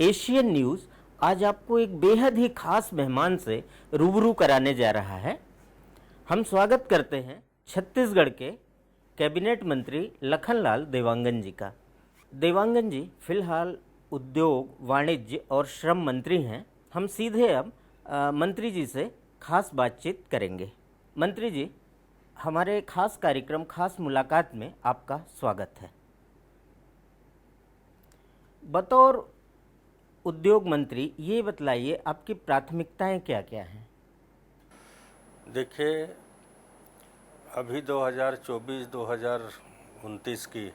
Asian news आज आपको एक बेहद ही खास मेहमान से रूबरू कराने जा रहा है। हम स्वागत करते हैं छत्तीसगढ़ के कैबिनेट मंत्री लखनलाल देवांगन जी का। देवांगन जी फिलहाल उद्योग, वाणिज्य और श्रम मंत्री हैं। हम सीधे अब मंत्री जी से खास बातचीत करेंगे। मंत्री जी, हमारे खास कार्यक्रम खास मुलाकात में आपका स्वागत है। बतौर उद्योग मंत्री ये बतलाइए आपकी प्राथमिकताएं क्या क्या हैं? देखिए, अभी 2024-2029 की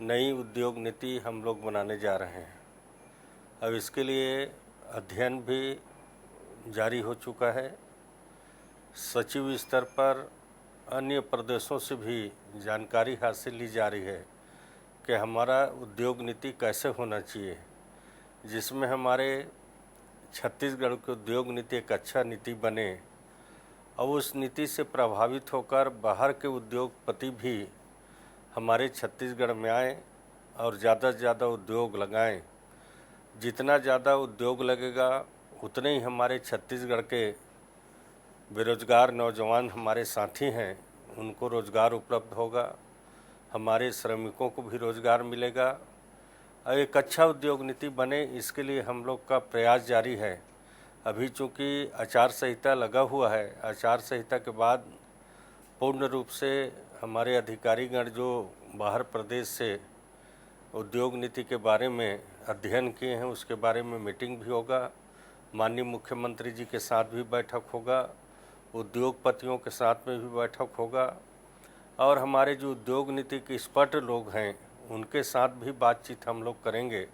नई उद्योग नीति हम लोग बनाने जा रहे हैं। अब इसके लिए अध्ययन भी जारी हो चुका है। सचिव स्तर पर अन्य प्रदेशों से भी जानकारी हासिल ली जा रही है कि हमारा उद्योग नीति कैसे होना चाहिए, जिसमें हमारे छत्तीसगढ़ की उद्योग नीति एक अच्छा नीति बने और उस नीति से प्रभावित होकर बाहर के उद्योगपति भी हमारे छत्तीसगढ़ में आए और ज़्यादा से ज़्यादा उद्योग लगाएं। जितना ज़्यादा उद्योग लगेगा उतने ही हमारे छत्तीसगढ़ के बेरोजगार नौजवान हमारे साथी हैं, उनको रोज़गार उपलब्ध होगा, हमारे श्रमिकों को भी रोज़गार मिलेगा और एक अच्छा उद्योग नीति बने, इसके लिए हम लोग का प्रयास जारी है। अभी चूँकि आचार संहिता लगा हुआ है, आचार संहिता के बाद पूर्ण रूप से हमारे अधिकारीगण जो बाहर प्रदेश से उद्योग नीति के बारे में अध्ययन किए हैं उसके बारे में मीटिंग भी होगा। माननीय मुख्यमंत्री जी के साथ भी बैठक होगा, उद्योगपतियों के साथ में भी बैठक होगा और हमारे जो उद्योग नीति के एक्सपर्ट लोग हैं उनके साथ भी बातचीत हम लोग करेंगे।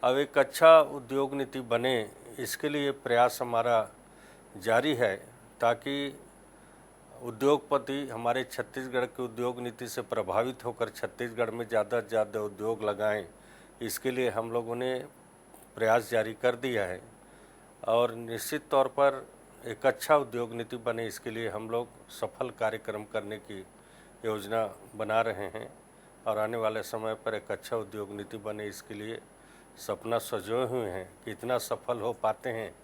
अब एक अच्छा उद्योग नीति बने, इसके लिए प्रयास हमारा जारी है ताकि उद्योगपति हमारे छत्तीसगढ़ की उद्योग नीति से प्रभावित होकर छत्तीसगढ़ में ज़्यादा से ज़्यादा उद्योग लगाएं। इसके लिए हम लोगों ने प्रयास जारी कर दिया है और निश्चित तौर पर एक अच्छा उद्योग नीति बने, इसके लिए हम लोग सफल कार्यक्रम करने की योजना बना रहे हैं और आने वाले समय पर एक अच्छा उद्योग नीति बने, इसके लिए सपना सजोए हुए हैं। कितना सफल हो पाते हैं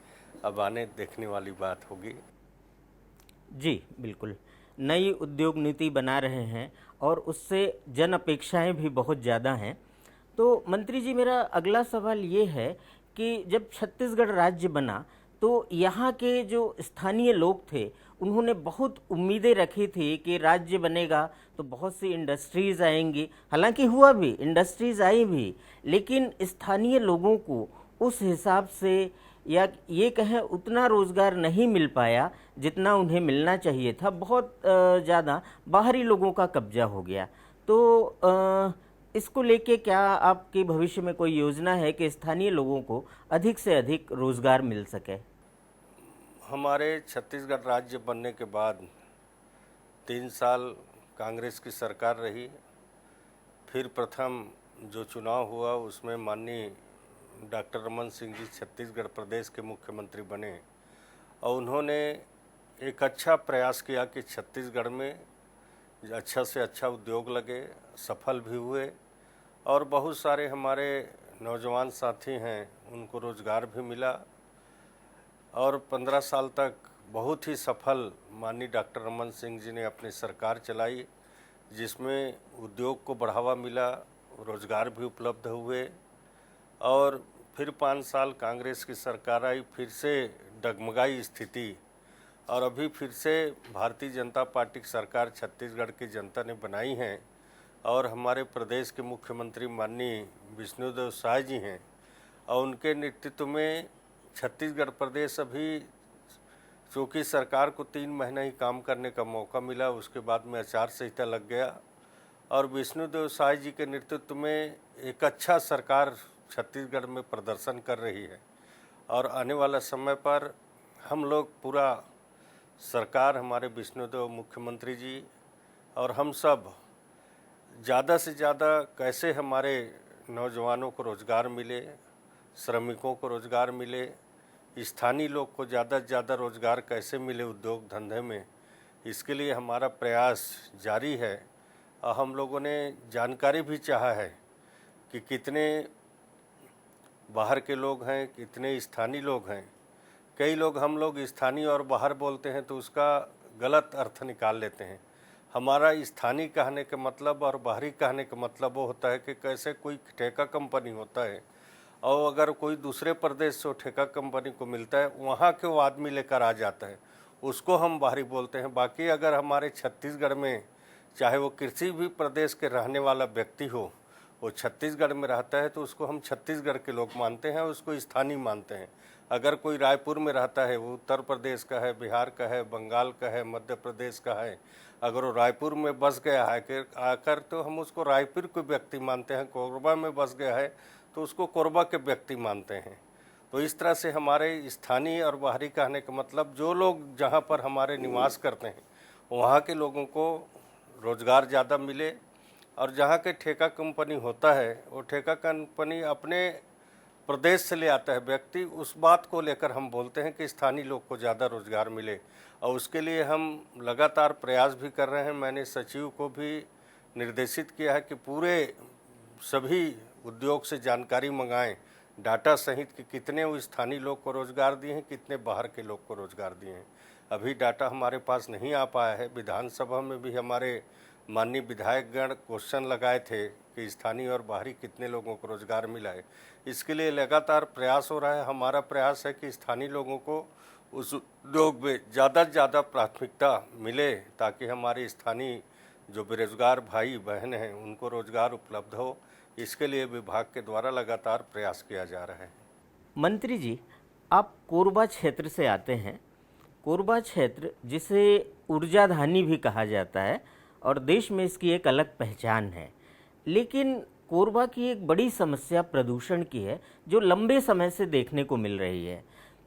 अब आने देखने वाली बात होगी। जी बिल्कुल, नई उद्योग नीति बना रहे हैं और उससे जन अपेक्षाएं भी बहुत ज़्यादा हैं। तो मंत्री जी, मेरा अगला सवाल ये है कि जब छत्तीसगढ़ राज्य बना तो यहाँ के जो स्थानीय लोग थे उन्होंने बहुत उम्मीदें रखी थी कि राज्य बनेगा तो बहुत सी इंडस्ट्रीज़ आएंगी। हालांकि हुआ भी, इंडस्ट्रीज़ आई भी, लेकिन स्थानीय लोगों को उस हिसाब से या ये कहें उतना रोज़गार नहीं मिल पाया जितना उन्हें मिलना चाहिए था। बहुत ज़्यादा बाहरी लोगों का कब्जा हो गया। तो इसको लेके क्या आपके भविष्य में कोई योजना है कि स्थानीय लोगों को अधिक से अधिक रोज़गार मिल सके? हमारे छत्तीसगढ़ राज्य बनने के बाद 3 साल कांग्रेस की सरकार रही। फिर प्रथम जो चुनाव हुआ उसमें माननीय डॉक्टर रमन सिंह जी छत्तीसगढ़ प्रदेश के मुख्यमंत्री बने और उन्होंने एक अच्छा प्रयास किया कि छत्तीसगढ़ में अच्छा से अच्छा उद्योग लगे, सफल भी हुए और बहुत सारे हमारे नौजवान साथी हैं उनको रोज़गार भी मिला और 15 साल तक बहुत ही सफल माननीय डॉक्टर रमन सिंह जी ने अपनी सरकार चलाई, जिसमें उद्योग को बढ़ावा मिला, रोज़गार भी उपलब्ध हुए और फिर 5 साल कांग्रेस की सरकार आई, फिर से डगमगाई स्थिति और अभी फिर से भारतीय जनता पार्टी की सरकार छत्तीसगढ़ की जनता ने बनाई है और हमारे प्रदेश के मुख्यमंत्री माननीय विष्णुदेव साय जी हैं और उनके नेतृत्व में छत्तीसगढ़ प्रदेश अभी, चूँकि सरकार को 3 महीना ही काम करने का मौका मिला, उसके बाद में आचार संहिता लग गया और विष्णुदेव साय जी के नेतृत्व में एक अच्छा सरकार छत्तीसगढ़ में प्रदर्शन कर रही है और आने वाला समय पर हम लोग पूरा सरकार, हमारे विष्णुदेव मुख्यमंत्री जी और हम सब ज़्यादा से ज़्यादा कैसे हमारे नौजवानों को रोज़गार मिले, श्रमिकों को रोज़गार मिले, स्थानीय लोग को ज़्यादा से ज़्यादा रोज़गार कैसे मिले उद्योग धंधे में, इसके लिए हमारा प्रयास जारी है। और हम लोगों ने जानकारी भी चाहा है कि कितने बाहर के लोग हैं, कितने स्थानीय लोग हैं। कई लोग हम लोग स्थानीय और बाहर बोलते हैं तो उसका गलत अर्थ निकाल लेते हैं। हमारा स्थानीय कहने का मतलब और बाहरी कहने का मतलब वो होता है कि कैसे कोई ठेका कंपनी होता है और अगर कोई दूसरे प्रदेश से ठेका कंपनी को मिलता है, वहाँ के वो आदमी लेकर आ जाता है, उसको हम बाहरी बोलते हैं। बाकी अगर हमारे छत्तीसगढ़ में चाहे वो किसी भी प्रदेश के रहने वाला व्यक्ति हो, वो छत्तीसगढ़ में रहता है तो उसको हम छत्तीसगढ़ के लोग मानते हैं, उसको स्थानीय मानते हैं। अगर कोई रायपुर में रहता है, वो उत्तर प्रदेश का है, बिहार का है, बंगाल का है, मध्य प्रदेश का है, अगर वो रायपुर में बस गया है कि आकर तो हम उसको रायपुर के व्यक्ति मानते हैं। कोरबा में बस गया है तो उसको कोरबा के व्यक्ति मानते हैं। तो इस तरह से हमारे स्थानीय और बाहरी कहने का मतलब जो लोग जहाँ पर हमारे निवास करते हैं वहाँ के लोगों को रोज़गार ज़्यादा मिले, और जहाँ के ठेका कंपनी होता है वो ठेका कंपनी अपने प्रदेश से ले आता है व्यक्ति, उस बात को लेकर हम बोलते हैं कि स्थानीय लोग को ज़्यादा रोज़गार मिले। और उसके लिए हम लगातार प्रयास भी कर रहे हैं। मैंने सचिव को भी निर्देशित किया है कि पूरे सभी उद्योग से जानकारी मंगाएं, डाटा सहित कि कितने वो स्थानीय लोग को रोज़गार दिए हैं, कितने बाहर के लोग को रोज़गार दिए हैं। अभी डाटा हमारे पास नहीं आ पाया है। विधानसभा में भी हमारे माननीय विधायकगण क्वेश्चन लगाए थे कि स्थानीय और बाहरी कितने लोगों को रोज़गार मिला है। इसके लिए लगातार प्रयास हो रहा है। हमारा प्रयास है कि स्थानीय लोगों को उस उद्योग में ज़्यादा से ज़्यादा प्राथमिकता मिले, ताकि हमारे स्थानीय जो बेरोजगार भाई बहन हैं उनको रोज़गार उपलब्ध हो। इसके लिए विभाग के द्वारा लगातार प्रयास किया जा रहा है। मंत्री जी, आप कोरबा क्षेत्र से आते हैं। कोरबा क्षेत्र जिसे ऊर्जाधानी भी कहा जाता है और देश में इसकी एक अलग पहचान है, लेकिन कोरबा की एक बड़ी समस्या प्रदूषण की है जो लंबे समय से देखने को मिल रही है।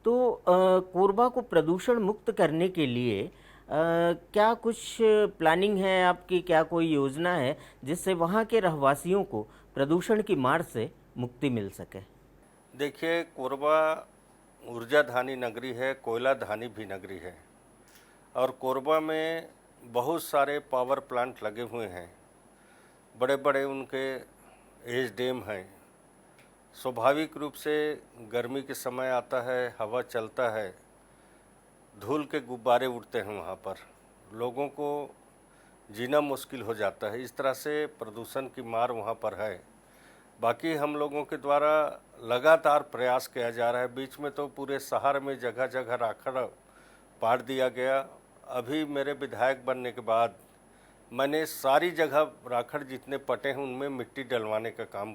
तो कोरबा को प्रदूषण मुक्त करने के लिए क्या कुछ प्लानिंग है आपकी, क्या कोई योजना है जिससे वहाँ के रहवासियों को प्रदूषण की मार से मुक्ति मिल सके? देखिए, कोरबा ऊर्जाधानी नगरी है, कोयला धानी भी नगरी है, और कोरबा में बहुत सारे पावर प्लांट लगे हुए हैं। बड़े बड़े उनके एज डैम हैं। स्वाभाविक रूप से गर्मी के समय आता है, हवा चलता है, धूल के गुब्बारे उड़ते हैं, वहाँ पर लोगों को जीना मुश्किल हो जाता है। इस तरह से प्रदूषण की मार वहाँ पर है। बाकी हम लोगों के द्वारा लगातार प्रयास किया जा रहा है। बीच में तो पूरे शहर में जगह जगह राखड़ पाट दिया गया। अभी मेरे विधायक बनने के बाद मैंने सारी जगह राखड़ जितने पटे हैं उनमें मिट्टी डलवाने का काम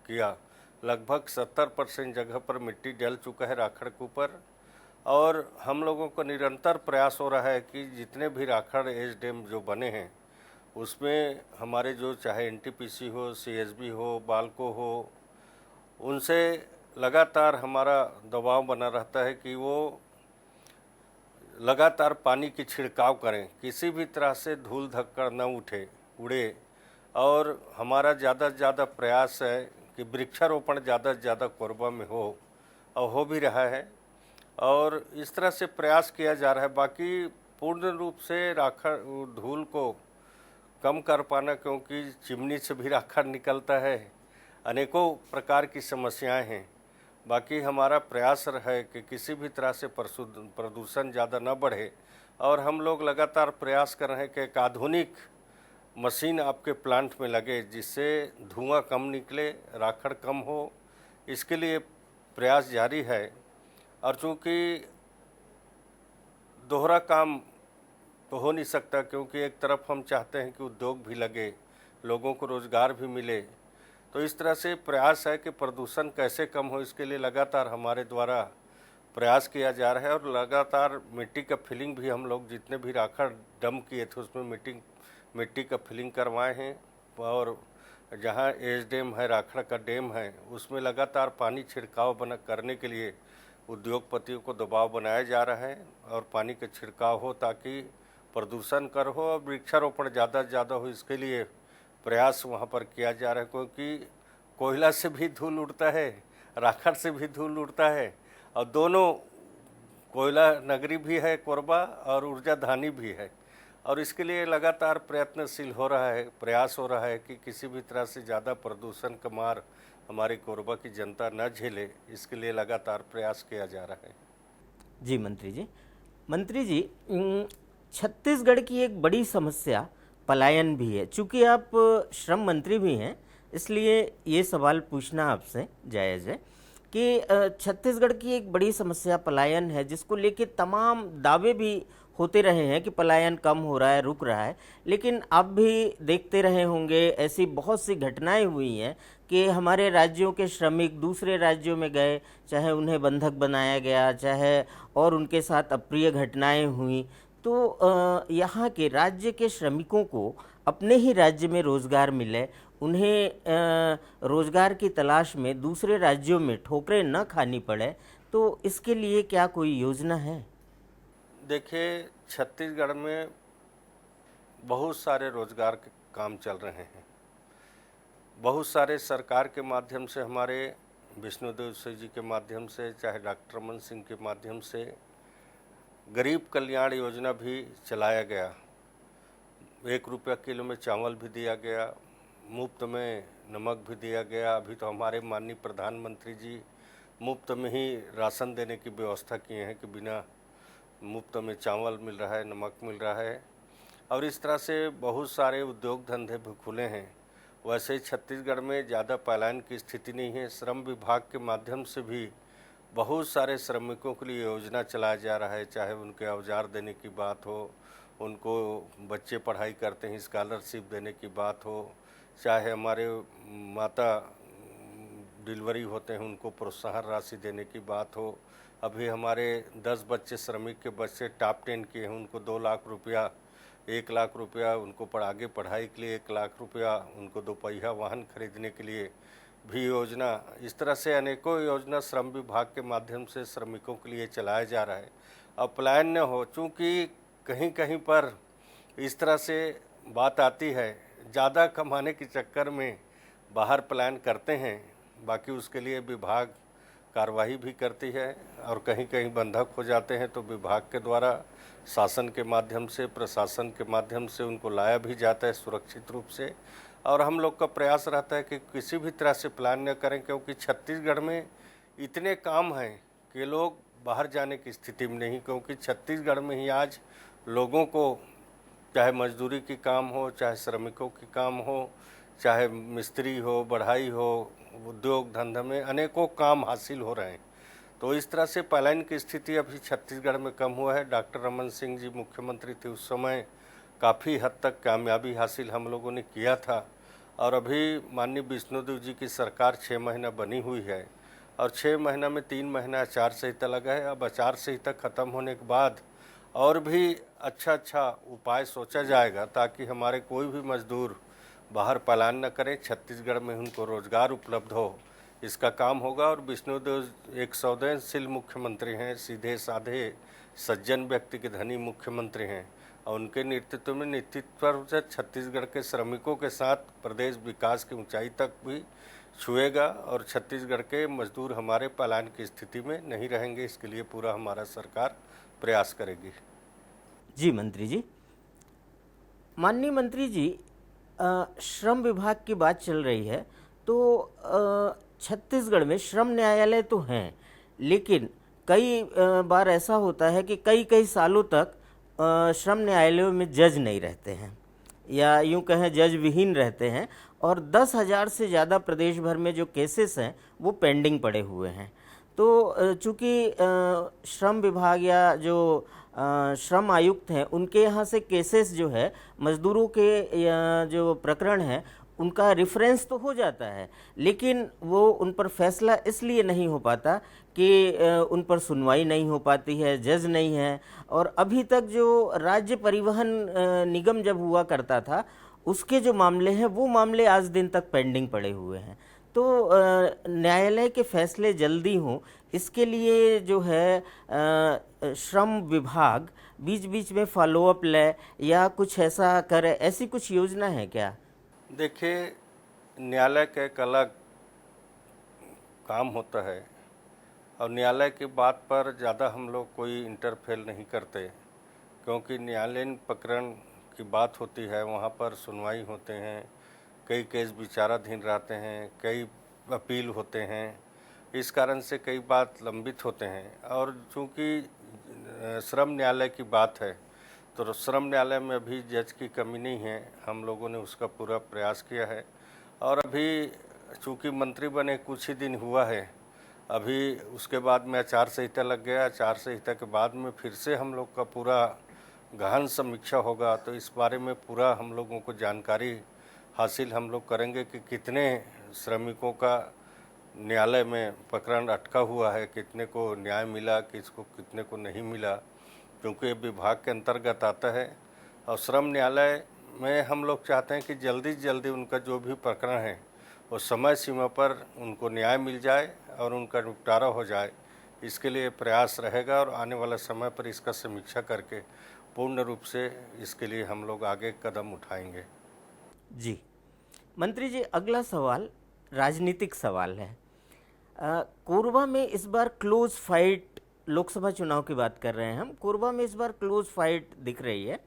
किया। लगभग 70% जगह पर मिट्टी डल चुका है राखड़ के ऊपर, और हम लोगों को निरंतर प्रयास हो रहा है कि जितने भी राखड़ एज डैम जो बने हैं उसमें हमारे जो चाहे एनटीपीसी हो, सीएसबी हो, बाल्को हो, उनसे लगातार हमारा दबाव बना रहता है कि वो लगातार पानी की छिड़काव करें, किसी भी तरह से धूल धक्कड़ न उड़े। और हमारा ज़्यादा से ज़्यादा प्रयास है कि वृक्षारोपण ज़्यादा से ज़्यादा कोरबा में हो, और हो भी रहा है, और इस तरह से प्रयास किया जा रहा है। बाकी पूर्ण रूप से राखड़ धूल को कम कर पाना, क्योंकि चिमनी से भी राखड़ निकलता है, अनेकों प्रकार की समस्याएं हैं। बाकी हमारा प्रयास है कि किसी भी तरह से प्रदूषण ज़्यादा न बढ़े, और हम लोग लगातार प्रयास कर रहे हैं कि एक आधुनिक मशीन आपके प्लांट में लगे जिससे धुआं कम निकले, राखड़ कम हो। इसके लिए प्रयास जारी है। और चूँकि दोहरा काम तो हो नहीं सकता, क्योंकि एक तरफ हम चाहते हैं कि उद्योग भी लगे, लोगों को रोज़गार भी मिले, तो इस तरह से प्रयास है कि प्रदूषण कैसे कम हो, इसके लिए लगातार हमारे द्वारा प्रयास किया जा रहा है। और लगातार मिट्टी का फिलिंग भी हम लोग जितने भी राखड़ डंप किए थे उसमें मिट्टी का फिलिंग करवाए हैं, और जहाँ एज डैम है, राखड़ का डैम है, उसमें लगातार पानी छिड़काव करने के लिए उद्योगपतियों को दबाव बनाया जा रहा है और पानी का छिड़काव हो ताकि प्रदूषण कर हो और वृक्षारोपण ज़्यादा से ज़्यादा हो। इसके लिए प्रयास वहाँ पर किया जा रहा है, क्योंकि कोयला से भी धूल उड़ता है, राखड़ से भी धूल उड़ता है, और दोनों कोयला नगरी भी है कोरबा और ऊर्जाधानी भी है। और इसके लिए लगातार प्रयत्नशील हो रहा है, प्रयास हो रहा है कि किसी भी तरह से ज़्यादा प्रदूषण का मार हमारी कोरबा की जनता न झेले, इसके लिए लगातार प्रयास किया जा रहा है। जी मंत्री जी छत्तीसगढ़ की एक बड़ी समस्या पलायन भी है। चूंकि आप श्रम मंत्री भी हैं, इसलिए ये सवाल पूछना आपसे जायज़ है कि छत्तीसगढ़ की एक बड़ी समस्या पलायन है, जिसको लेके तमाम दावे भी होते रहे हैं कि पलायन कम हो रहा है, रुक रहा है। लेकिन आप भी देखते रहे होंगे, ऐसी बहुत सी घटनाएं हुई हैं कि हमारे राज्यों के श्रमिक दूसरे राज्यों में गए, चाहे उन्हें बंधक बनाया गया, चाहे और उनके साथ अप्रिय घटनाएं हुई। तो यहाँ के राज्य के श्रमिकों को अपने ही राज्य में रोज़गार मिले, उन्हें रोज़गार की तलाश में दूसरे राज्यों में ठोकरें न खानी पड़े, तो इसके लिए क्या कोई योजना है? देखिए, छत्तीसगढ़ में बहुत सारे रोजगार के काम चल रहे हैं। बहुत सारे सरकार के माध्यम से, हमारे विष्णुदेव साय जी के माध्यम से, चाहे डॉक्टर रमन सिंह के माध्यम से गरीब कल्याण योजना भी चलाया गया। 1 रुपया किलो में चावल भी दिया गया, मुफ्त में नमक भी दिया गया। अभी तो हमारे माननीय प्रधानमंत्री जी मुफ्त में ही राशन देने की व्यवस्था किए हैं कि बिना मुफ्त में चावल मिल रहा है, नमक मिल रहा है। और इस तरह से बहुत सारे उद्योग धंधे भी खुले हैं। वैसे ही छत्तीसगढ़ में ज़्यादा पलायन की स्थिति नहीं है। श्रम विभाग के माध्यम से भी बहुत सारे श्रमिकों के लिए योजना चलाया जा रहा है, चाहे उनके औजार देने की बात हो, उनको बच्चे पढ़ाई करते हैं स्कॉलरशिप देने की बात हो, चाहे हमारे माता डिलीवरी होते हैं उनको प्रोत्साहन राशि देने की बात हो। अभी हमारे 10 बच्चे श्रमिक के बच्चे टॉप 10 के हैं, उनको 2 लाख रुपया, 1 लाख रुपया उनको आगे पढ़ाई के लिए, 1 लाख रुपया उनको 2 पहिया वाहन खरीदने के लिए भी योजना। इस तरह से अनेकों योजना श्रम विभाग के माध्यम से श्रमिकों के लिए चलाया जा रहा है। अब पलायन न हो, चूँकि कहीं कहीं पर इस तरह से बात आती है, ज़्यादा कमाने के चक्कर में बाहर पलायन करते हैं, बाकी उसके लिए विभाग कार्रवाई भी करती है। और कहीं कहीं बंधक हो जाते हैं तो विभाग के द्वारा शासन के माध्यम से, प्रशासन के माध्यम से उनको लाया भी जाता है सुरक्षित रूप से। और हम लोग का प्रयास रहता है कि किसी भी तरह से प्लान न करें, क्योंकि छत्तीसगढ़ में इतने काम हैं कि लोग बाहर जाने की स्थिति में नहीं, क्योंकि छत्तीसगढ़ में ही आज लोगों को चाहे मजदूरी की काम हो, चाहे श्रमिकों की काम हो, चाहे मिस्त्री हो, बढ़ाई हो, उद्योग धंधे में अनेकों काम हासिल हो रहे हैं। तो इस तरह से पलायन की स्थिति अभी छत्तीसगढ़ में कम हुआ है। डॉक्टर रमन सिंह जी मुख्यमंत्री थे उस समय, काफ़ी हद तक कामयाबी हासिल हम लोगों ने किया था। और अभी माननीय विष्णुदेव जी की सरकार 6 महीना बनी हुई है, और 6 महीना में 3 महीना आचार संहिता लगा है। अब आचार संहिता खत्म होने के बाद और भी अच्छा उपाय सोचा जाएगा, ताकि हमारे कोई भी मजदूर बाहर पलायन न करें, छत्तीसगढ़ में उनको रोजगार उपलब्ध हो, इसका काम होगा। और विष्णुदेव एक संवेदनशील मुख्यमंत्री हैं, सीधे साधे सज्जन व्यक्ति के धनी मुख्यमंत्री हैं, और उनके नेतृत्व में निश्चित से छत्तीसगढ़ के श्रमिकों के साथ प्रदेश विकास की ऊंचाई तक भी छुएगा, और छत्तीसगढ़ के मजदूर हमारे पलायन की स्थिति में नहीं रहेंगे। इसके लिए पूरा हमारा सरकार प्रयास करेगी। जी मंत्री जी, माननीय मंत्री जी, श्रम विभाग की बात चल रही है, तो छत्तीसगढ़ में श्रम न्यायालय तो हैं, लेकिन कई बार ऐसा होता है कि कई सालों तक श्रम न्यायालयों में जज नहीं रहते हैं, या यूं कहें जज विहीन रहते हैं, और 10,000 से ज़्यादा प्रदेश भर में जो केसेस हैं वो पेंडिंग पड़े हुए हैं। तो चूँकि श्रम विभाग या जो श्रम आयुक्त हैं, उनके यहाँ से केसेस जो है मजदूरों के या जो प्रकरण हैं उनका रेफरेंस तो हो जाता है, लेकिन वो उन पर फैसला इसलिए नहीं हो पाता कि उन पर सुनवाई नहीं हो पाती है, जज नहीं है। और अभी तक जो राज्य परिवहन निगम जब हुआ करता था, उसके जो मामले हैं वो मामले आज दिन तक पेंडिंग पड़े हुए हैं। तो न्यायालय के फैसले जल्दी हों, इसके लिए जो है श्रम विभाग बीच बीच में फॉलोअप ले या कुछ ऐसा करे, ऐसी कुछ योजना है क्या? देखिए, न्यायालय का एक अलग काम होता है, और न्यायालय की बात पर ज़्यादा हम लोग कोई इंटरफेयर नहीं करते, क्योंकि न्यायालयीन प्रकरण की बात होती है, वहाँ पर सुनवाई होते हैं, कई केस विचाराधीन रहते हैं, कई अपील होते हैं, इस कारण से कई बात लंबित होते हैं। और चूँकि श्रम न्यायालय की बात है तो श्रम न्यायालय में अभी जज की कमी नहीं है, हम लोगों ने उसका पूरा प्रयास किया है। और अभी चूँकि मंत्री बने कुछ ही दिन हुआ है, अभी उसके बाद में आचार संहिता लग गया। आचार संहिता के बाद में फिर से हम लोग का पूरा गहन समीक्षा होगा, तो इस बारे में पूरा हम लोगों को जानकारी हासिल हम लोग करेंगे कि कितने श्रमिकों का न्यायालय में प्रकरण अटका हुआ है, कितने को न्याय मिला, किसको कितने को नहीं मिला, क्योंकि ये विभाग के अंतर्गत आता है। और श्रम न्यायालय में हम लोग चाहते हैं कि जल्दी से जल्दी उनका जो भी प्रकरण है वो समय सीमा पर उनको न्याय मिल जाए और उनका निपटारा हो जाए, इसके लिए प्रयास रहेगा। और आने वाला समय पर इसका समीक्षा करके पूर्ण रूप से इसके लिए हम लोग आगे कदम उठाएंगे। जी मंत्री जी, अगला सवाल राजनीतिक सवाल है। कोरबा में इस बार क्लोज फाइट, लोकसभा चुनाव की बात कर रहे हैं हम, कोरबा में इस बार क्लोज फाइट दिख रही है।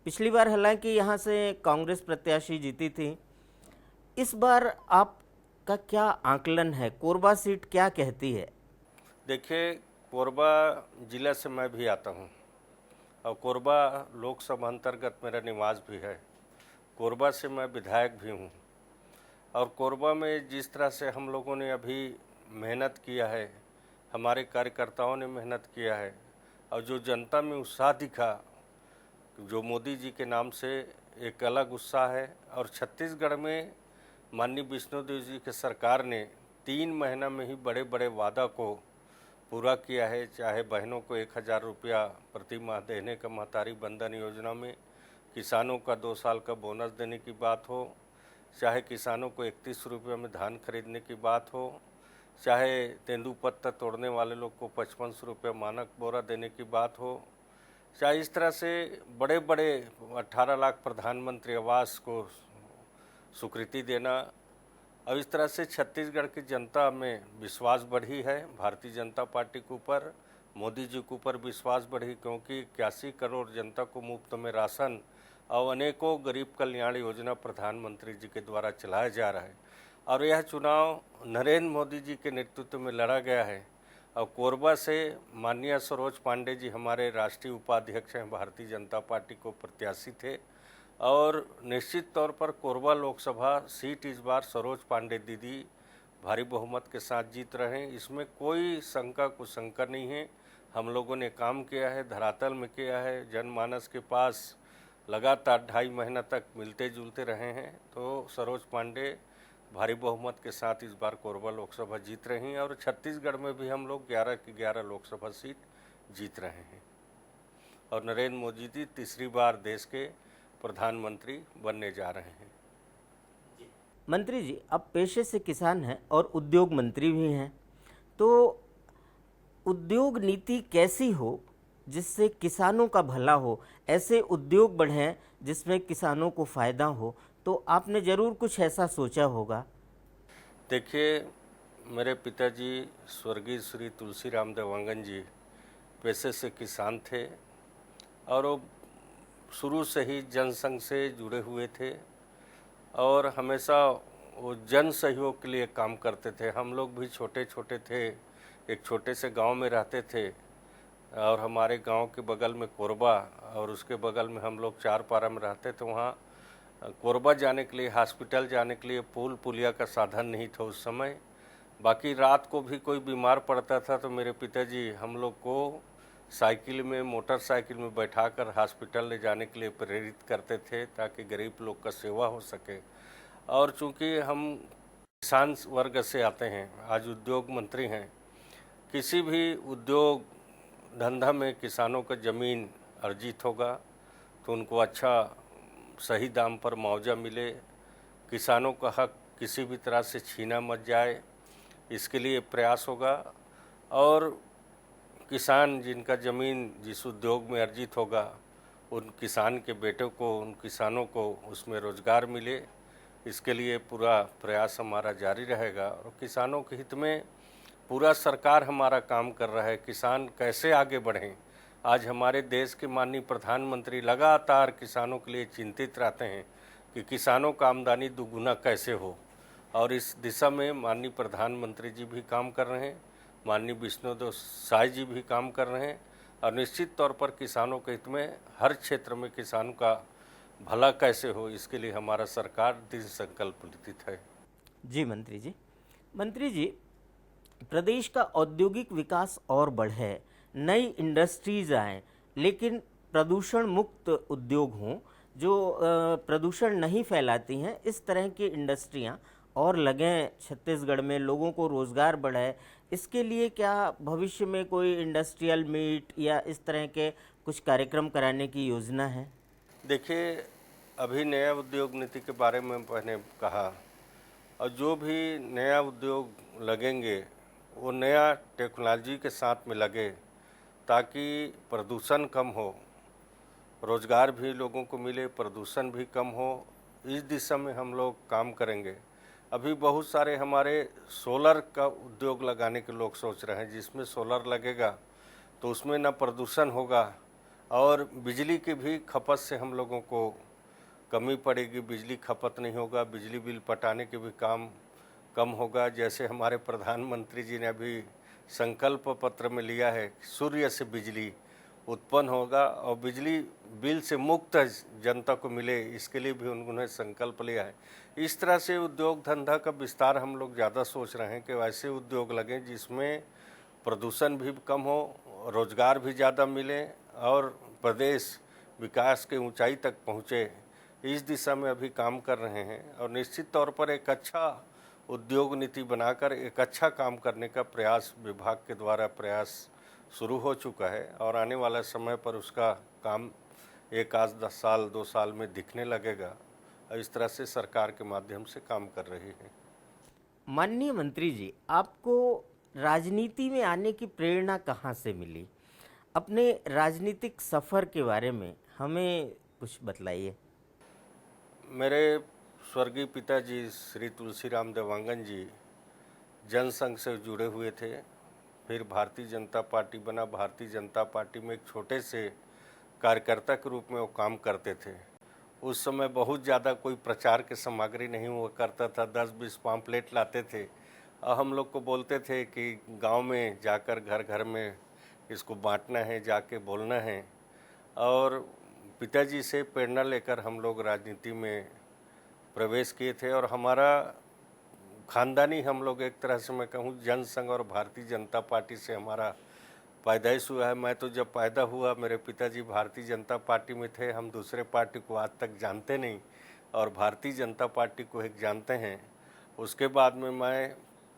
पिछली बार हालांकि यहाँ से कांग्रेस प्रत्याशी जीती थी, इस बार आपका क्या आकलन है, कोरबा सीट क्या कहती है? देखिए, कोरबा जिला से मैं भी आता हूँ और कोरबा लोकसभा अंतर्गत मेरा निवास भी है। कोरबा से मैं विधायक भी हूँ और कोरबा में जिस तरह से हम लोगों ने अभी मेहनत किया है, हमारे कार्यकर्ताओं ने मेहनत किया है और जो जनता में उत्साह दिखा, जो मोदी जी के नाम से एक अलग उत्साह है। और छत्तीसगढ़ में माननीय विष्णुदेव जी के सरकार ने 3 महीना में ही बड़े बड़े वादा को पूरा किया है, चाहे बहनों को 1000 रुपया प्रति माह देने का महतारी बंधन योजना में, किसानों का 2 साल का बोनस देने की बात हो, चाहे किसानों को 31 रुपये में धान खरीदने की बात हो, चाहे तेंदुपत्ता तोड़ने वाले लोग को 55 रुपये मानक बोरा देने की बात हो, चाहे इस तरह से बड़े बड़े 18 लाख प्रधानमंत्री आवास को स्वीकृति देना। अब इस तरह से छत्तीसगढ़ की जनता में विश्वास बढ़ी है, भारतीय जनता पार्टी के ऊपर, मोदी जी के ऊपर विश्वास बढ़ी, क्योंकि 81 करोड़ जनता को मुफ्त में राशन और अनेकों गरीब कल्याण योजना प्रधानमंत्री जी के द्वारा चलाया जा रहा है। और यह चुनाव नरेंद्र मोदी जी के नेतृत्व में लड़ा गया है। और कोरबा से माननीय सरोज पांडे जी हमारे राष्ट्रीय उपाध्यक्ष हैं, भारतीय जनता पार्टी को प्रत्याशी थे और निश्चित तौर पर कोरबा लोकसभा सीट इस बार सरोज पांडे दीदी भारी बहुमत के साथ जीत रहे हैं, इसमें कोई शंका कुशंका नहीं है। हम लोगों ने काम किया है, धरातल में किया है, जनमानस के पास लगातार 2.5 महीना तक मिलते जुलते रहे हैं, तो सरोज पांडे भारी बहुमत के साथ इस बार कोरबा लोकसभा जीत रही हैं। और छत्तीसगढ़ में भी हम लोग 11 की 11 लोकसभा सीट जीत रहे हैं और नरेंद्र मोदी जी तीसरी बार देश के प्रधानमंत्री बनने जा रहे हैं। मंत्री जी, आप पेशे से किसान हैं और उद्योग मंत्री भी हैं, तो उद्योग नीति कैसी हो जिससे किसानों का भला हो, ऐसे उद्योग बढ़ें जिसमें किसानों को फ़ायदा हो, तो आपने ज़रूर कुछ ऐसा सोचा होगा। देखिए, मेरे पिताजी स्वर्गीय श्री तुलसीराम देवांगन जी पेशे से किसान थे और वो शुरू से ही जनसंघ से जुड़े हुए थे और हमेशा वो जन सहयोग के लिए काम करते थे। हम लोग भी छोटे छोटे थे, एक छोटे से गांव में रहते थे और हमारे गांव के बगल में कोरबा और उसके बगल में हम लोग चारपारा में रहते थे। वहाँ कोरबा जाने के लिए, हॉस्पिटल जाने के लिए पुल पुलिया का साधन नहीं था उस समय। बाकी रात को भी कोई बीमार पड़ता था तो मेरे पिताजी हम लोग को साइकिल में, मोटरसाइकिल में बैठाकर हॉस्पिटल ले जाने के लिए प्रेरित करते थे ताकि गरीब लोग का सेवा हो सके। और चूँकि हम किसान वर्ग से आते हैं, आज उद्योग मंत्री हैं, किसी भी उद्योग धंधा में किसानों का ज़मीन अर्जित होगा तो उनको अच्छा सही दाम पर मुआवजा मिले, किसानों का हक किसी भी तरह से छीना मत जाए, इसके लिए प्रयास होगा। और किसान जिनका ज़मीन जिस उद्योग में अर्जित होगा, उन किसान के बेटों को, उन किसानों को उसमें रोज़गार मिले, इसके लिए पूरा प्रयास हमारा जारी रहेगा। और किसानों के हित में पूरा सरकार हमारा काम कर रहा है। किसान कैसे आगे बढ़ें, आज हमारे देश के माननीय प्रधानमंत्री लगातार किसानों के लिए चिंतित रहते हैं कि किसानों का आमदनी दुगुना कैसे हो। और इस दिशा में माननीय प्रधानमंत्री जी भी काम कर रहे हैं, माननीय विष्णुदेव साय जी भी काम कर रहे हैं और निश्चित तौर पर किसानों के हित में हर क्षेत्र में किसान का भला कैसे हो, इसके लिए हमारा सरकार दृढ़ संकल्पित है। जी मंत्री जी, प्रदेश का औद्योगिक विकास और बढ़े, नई इंडस्ट्रीज आए, लेकिन प्रदूषण मुक्त उद्योग हों जो प्रदूषण नहीं फैलाती हैं, इस तरह की इंडस्ट्रियां और लगें छत्तीसगढ़ में, लोगों को रोज़गार बढ़े। इसके लिए क्या भविष्य में कोई इंडस्ट्रियल मीट या इस तरह के कुछ कार्यक्रम कराने की योजना है? देखिए, अभी नया उद्योग नीति के बारे में मैंने कहा, और जो भी नया उद्योग लगेंगे वो नया टेक्नोलॉजी के साथ में लगे ताकि प्रदूषण कम हो, रोज़गार भी लोगों को मिले, प्रदूषण भी कम हो। इस दिशा में हम लोग काम करेंगे। अभी बहुत सारे हमारे सोलर का उद्योग लगाने के लोग सोच रहे हैं, जिसमें सोलर लगेगा तो उसमें न प्रदूषण होगा और बिजली की भी खपत से हम लोगों को कमी पड़ेगी, बिजली खपत नहीं होगा, बिजली बिल पटाने के भी काम कम होगा। जैसे हमारे प्रधानमंत्री जी ने अभी संकल्प पत्र में लिया है, सूर्य से बिजली उत्पन्न होगा और बिजली बिल से मुक्त जनता को मिले, इसके लिए भी उन्होंने संकल्प लिया है। इस तरह से उद्योग धंधा का विस्तार हम लोग ज़्यादा सोच रहे हैं कि वैसे उद्योग लगें जिसमें प्रदूषण भी कम हो, रोज़गार भी ज़्यादा मिले और प्रदेश विकास के ऊंचाई तक पहुँचे। इस दिशा में अभी काम कर रहे हैं और निश्चित तौर पर एक अच्छा उद्योग नीति बनाकर एक अच्छा काम करने का प्रयास विभाग के द्वारा प्रयास शुरू हो चुका है और आने वाला समय पर उसका काम एक आध 10 साल 2 साल में दिखने लगेगा। और इस तरह से सरकार के माध्यम से काम कर रही है। माननीय मंत्री जी, आपको राजनीति में आने की प्रेरणा कहाँ से मिली? अपने राजनीतिक सफ़र के बारे में हमें कुछ बतलाइए। मेरे स्वर्गीय पिताजी श्री तुलसीराम देवांगन जी जनसंघ से जुड़े हुए थे, फिर भारतीय जनता पार्टी बना। भारतीय जनता पार्टी में एक छोटे से कार्यकर्ता के रूप में वो काम करते थे। उस समय बहुत ज़्यादा कोई प्रचार की सामग्री नहीं हुआ करता था, 10-20 पम्पलेट लाते थे और हम लोग को बोलते थे कि गांव में जाकर घर घर में इसको बांटना है, जाके बोलना है। और पिताजी से प्रेरणा लेकर हम लोग राजनीति में प्रवेश किए थे और हमारा खानदानी, हम लोग एक तरह से मैं कहूँ जनसंघ और भारतीय जनता पार्टी से हमारा पैदाइश हुआ है। मैं तो जब पैदा हुआ मेरे पिताजी भारतीय जनता पार्टी में थे, हम दूसरे पार्टी को आज तक जानते नहीं और भारतीय जनता पार्टी को एक जानते हैं। उसके बाद में मैं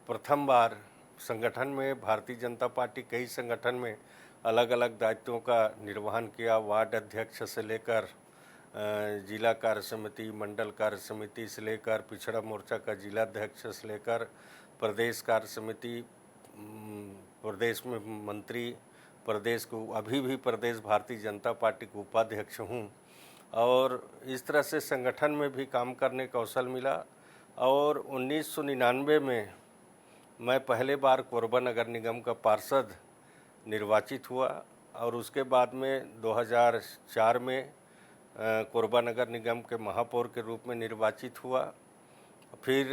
प्रथम बार संगठन में, भारतीय जनता पार्टी कई संगठन में अलग अलग दायित्वों का निर्वहन किया, वार्ड अध्यक्ष से लेकर जिला कार्य समिति, मंडल कार्य समिति से लेकर पिछड़ा मोर्चा का जिला अध्यक्ष से लेकर प्रदेश कार्य समिति, प्रदेश में मंत्री, प्रदेश को अभी भी प्रदेश भारतीय जनता पार्टी के उपाध्यक्ष हूँ और इस तरह से संगठन में भी काम करने का अवसर मिला। और 1999 में मैं पहले बार कोरबा नगर निगम का पार्षद निर्वाचित हुआ और उसके बाद में 2004 में कोरबा नगर निगम के महापौर के रूप में निर्वाचित हुआ। फिर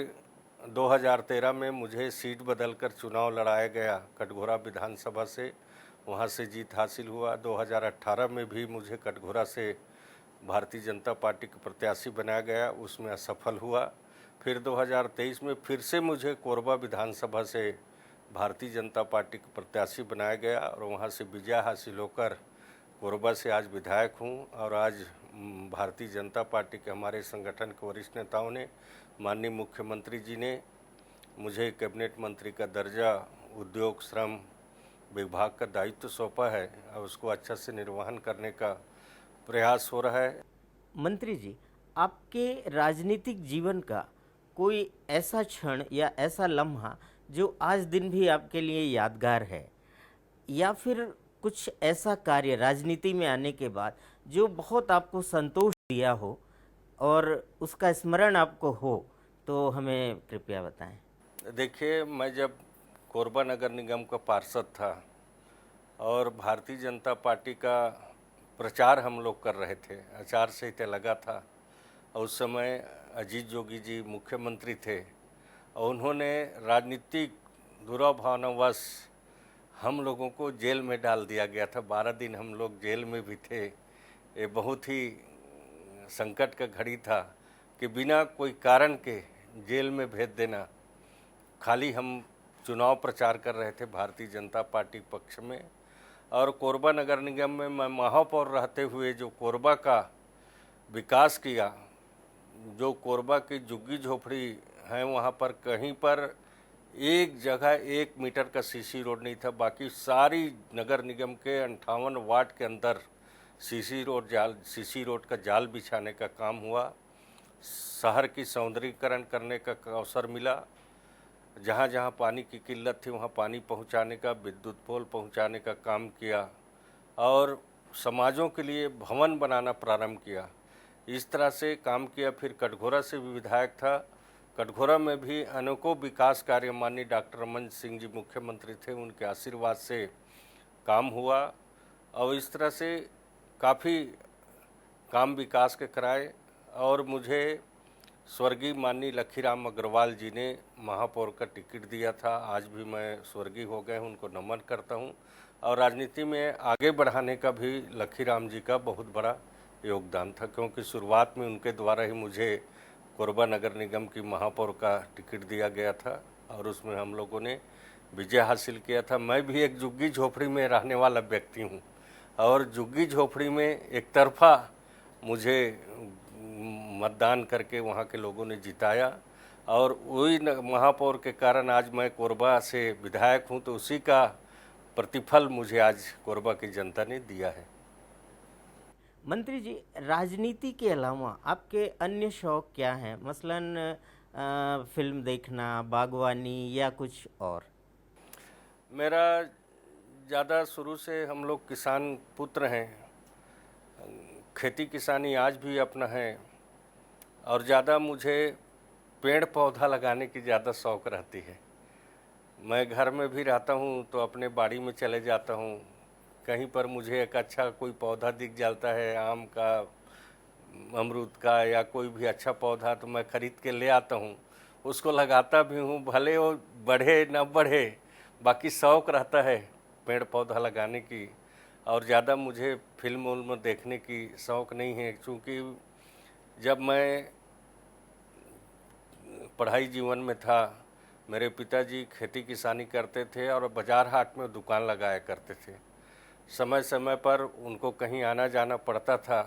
2013 में मुझे सीट बदलकर चुनाव लड़ाया गया कटघोरा विधानसभा से, वहां से जीत हासिल हुआ। 2018 में भी मुझे कटघोरा से भारतीय जनता पार्टी के प्रत्याशी बनाया गया, उसमें असफल हुआ। फिर 2023 में फिर से मुझे कोरबा विधानसभा से भारतीय जनता पार्टी के प्रत्याशी बनाया गया और वहां से विजय हासिल होकर कोरबा से आज विधायक हूं। और आज भारतीय जनता पार्टी के हमारे संगठन के वरिष्ठ नेताओं ने, माननीय मुख्यमंत्री जी ने मुझे कैबिनेट मंत्री का दर्जा, उद्योग श्रम विभाग का दायित्व सौंपा है और उसको अच्छा से निर्वहन करने का प्रयास हो रहा है। मंत्री जी, आपके राजनीतिक जीवन का कोई ऐसा क्षण या ऐसा लम्हा जो आज दिन भी आपके लिए यादगार है, या फिर कुछ ऐसा कार्य राजनीति में आने के बाद जो बहुत आपको संतोष दिया हो और उसका स्मरण आपको हो, तो हमें कृपया बताएं। देखिए, मैं जब कोरबा नगर निगम का पार्षद था और भारतीय जनता पार्टी का प्रचार हम लोग कर रहे थे, आचार संहिता लगा था और उस समय अजीत जोगी जी मुख्यमंत्री थे और उन्होंने राजनीतिक दुराभावनावश हम लोगों को जेल में डाल दिया गया था। 12 दिन हम लोग जेल में भी थे। ये बहुत ही संकट का घड़ी था कि बिना कोई कारण के जेल में भेज देना। खाली हम चुनाव प्रचार कर रहे थे भारतीय जनता पार्टी पक्ष में, और कोरबा नगर निगम में मैं महापौर रहते हुए जो कोरबा का विकास किया, जो कोरबा की झुग्गी झोपड़ी हैं वहाँ पर कहीं पर एक जगह 1 मीटर का सीसी रोड नहीं था। बाकी सारी नगर निगम के 58 वार्ड के अंदर सीसी रोड का जाल बिछाने का काम हुआ। शहर की सौंदर्यीकरण करने का अवसर मिला। जहाँ जहाँ पानी की किल्लत थी वहाँ पानी पहुँचाने का, विद्युत पोल पहुँचाने का काम किया, और समाजों के लिए भवन बनाना प्रारंभ किया। इस तरह से काम किया। फिर कटघोरा से भी विधायक था। कटघोरा में भी अनेकों विकास कार्य माननीय डॉक्टर रमन सिंह जी मुख्यमंत्री थे, उनके आशीर्वाद से काम हुआ। और इस तरह से काफ़ी काम विकास के कराए। और मुझे स्वर्गीय माननीय लखीराम अग्रवाल जी ने महापौर का टिकट दिया था। आज भी मैं स्वर्गीय हो गए, उनको नमन करता हूं। और राजनीति में आगे बढ़ाने का भी लखीराम जी का बहुत बड़ा योगदान था, क्योंकि शुरुआत में उनके द्वारा ही मुझे कोरबा नगर निगम की महापौर का टिकट दिया गया था, और उसमें हम लोगों ने विजय हासिल किया था। मैं भी एक झुग्गी झोपड़ी में रहने वाला व्यक्ति हूँ, और झुग्गी झोपड़ी में एक तरफा मुझे मतदान करके वहाँ के लोगों ने जिताया, और वही महापौर के कारण आज मैं कोरबा से विधायक हूँ। तो उसी का प्रतिफल मुझे आज कोरबा की जनता ने दिया है। मंत्री जी, राजनीति के अलावा आपके अन्य शौक क्या हैं? मसलन फिल्म देखना, बागवानी या कुछ और? मेरा ज़्यादा शुरू से हम लोग किसान पुत्र हैं। खेती किसानी आज भी अपना है, और ज़्यादा मुझे पेड़ पौधा लगाने की ज़्यादा शौक़ रहती है। मैं घर में भी रहता हूँ तो अपने बाड़ी में चले जाता हूँ। कहीं पर मुझे एक अच्छा कोई पौधा दिख जाता है, आम का, अमरूद का, या कोई भी अच्छा पौधा, तो मैं ख़रीद के ले आता हूँ, उसको लगाता भी हूँ। भले वो बढ़े न बढ़े, बाकी शौक़ रहता है पेड़ पौधा लगाने की। और ज़्यादा मुझे फिल्म देखने की शौक़ नहीं है, क्योंकि जब मैं पढ़ाई जीवन में था, मेरे पिताजी खेती किसानी करते थे और बाज़ार हाट में दुकान लगाया करते थे। समय समय पर उनको कहीं आना जाना पड़ता था,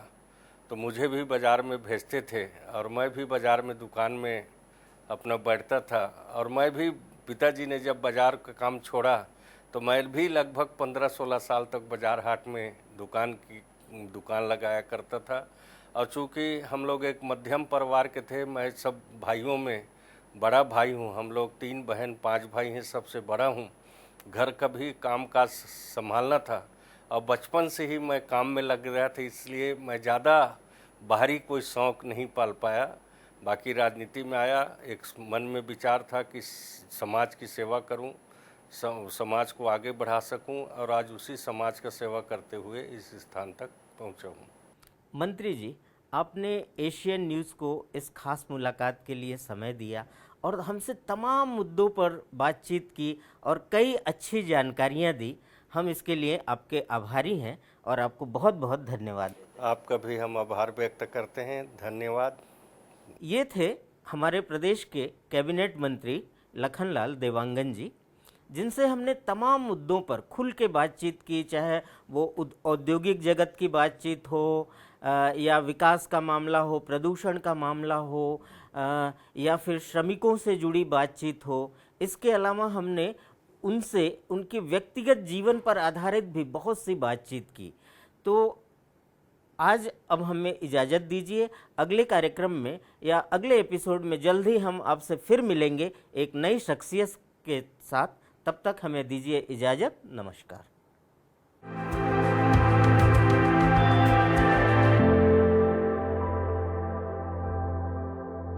तो मुझे भी बाज़ार में भेजते थे, और मैं भी बाज़ार में दुकान में अपना बैठता था। और मैं भी, पिताजी ने जब बाज़ार का काम छोड़ा, तो मैं भी लगभग 15-16 साल तक बाज़ार हाट में दुकान लगाया करता था। और चूँकि हम लोग एक मध्यम परिवार के थे, मैं सब भाइयों में बड़ा भाई हूँ। हम लोग 3 बहन 5 भाई हैं, सबसे बड़ा हूँ। घर का भी काम काज संभालना था, और बचपन से ही मैं काम में लग गया था, इसलिए मैं ज़्यादा बाहरी कोई शौक़ नहीं पाल पाया। बाकी राजनीति में आया, एक मन में विचार था कि समाज की सेवा करूं, समाज को आगे बढ़ा सकूं, और आज उसी समाज का सेवा करते हुए इस स्थान तक पहुंचा हूं। मंत्री जी, आपने एशियन न्यूज़ को इस खास मुलाकात के लिए समय दिया और हमसे तमाम मुद्दों पर बातचीत की और कई अच्छी जानकारियां दी। हम इसके लिए आपके आभारी हैं और आपको बहुत बहुत धन्यवाद। आपका भी हम आभार व्यक्त करते हैं। धन्यवाद। ये थे हमारे प्रदेश के कैबिनेट मंत्री लखनलाल देवांगन जी, जिनसे हमने तमाम मुद्दों पर खुल के बातचीत की, चाहे वो औद्योगिक जगत की बातचीत हो, या विकास का मामला हो, प्रदूषण का मामला हो, या फिर श्रमिकों से जुड़ी बातचीत हो। इसके अलावा हमने उनसे उनके व्यक्तिगत जीवन पर आधारित भी बहुत सी बातचीत की। तो आज अब हमें इजाज़त दीजिए। अगले कार्यक्रम में या अगले एपिसोड में जल्द ही हम आपसे फिर मिलेंगे एक नई शख्सियत के साथ। तब तक हमें दीजिए इजाज़त। नमस्कार।